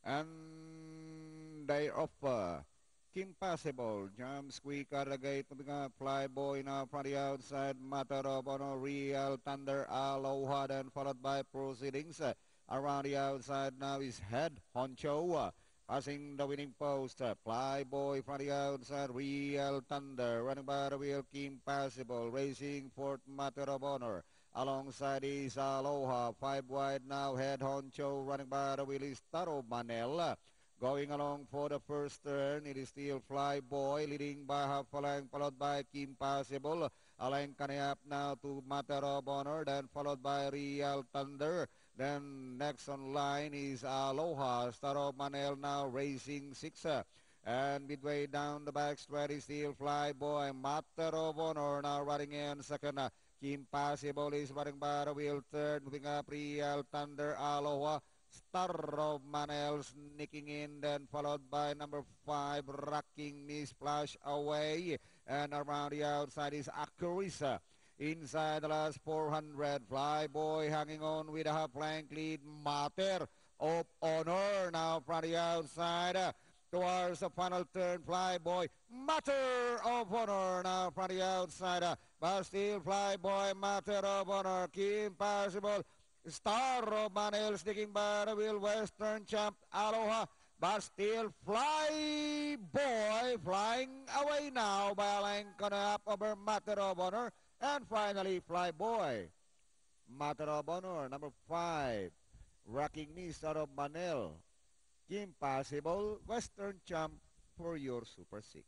And they offer Kim Possible, James Squeak, Aragate, Flyboy now from the outside, Matter of Honor, Real Thunder, Aloha, then followed by Proceedings. Around the outside now is Head Honcho. Passing the winning post, Flyboy from the outside, Real Thunder, running by the wheel, Kim Possible, racing fourth, Matter of Honor. Alongside is Aloha, 5 wide now, Head Honcho, running by the wheel is Taro Manel. Going along for the first turn, it is still Flyboy, leading by half a length, followed by Kim Possible. A length coming up now to Matter of Honor, then followed by Real Thunder. Then next on line is Aloha. Star of Manel now racing 6. And midway down the back straight is still Flyboy. Matter of Honor now running in second. Kim Possible is running by the wheel third. Moving up Real Thunder, Aloha. Star of Manel sneaking in, then followed by number 5, Rocking Me Splash Away. And around the outside is Akurisa. Inside the last 400, Flyboy hanging on with a half-flank lead. Matter of Honor now from the outside. Towards the final turn, Flyboy, Matter of Honor now from the outside. But still Flyboy, Matter of Honor, Kim Possible. Star of Manel sticking by the wheel, Western Champ, Aloha, but still Flyboy flying away now by a length on up over Matter of Honor, and finally Flyboy. Matter of Honor, number 5, Rocking Me, Star of Manel, Kim Possible, Western Champ for your Super 6.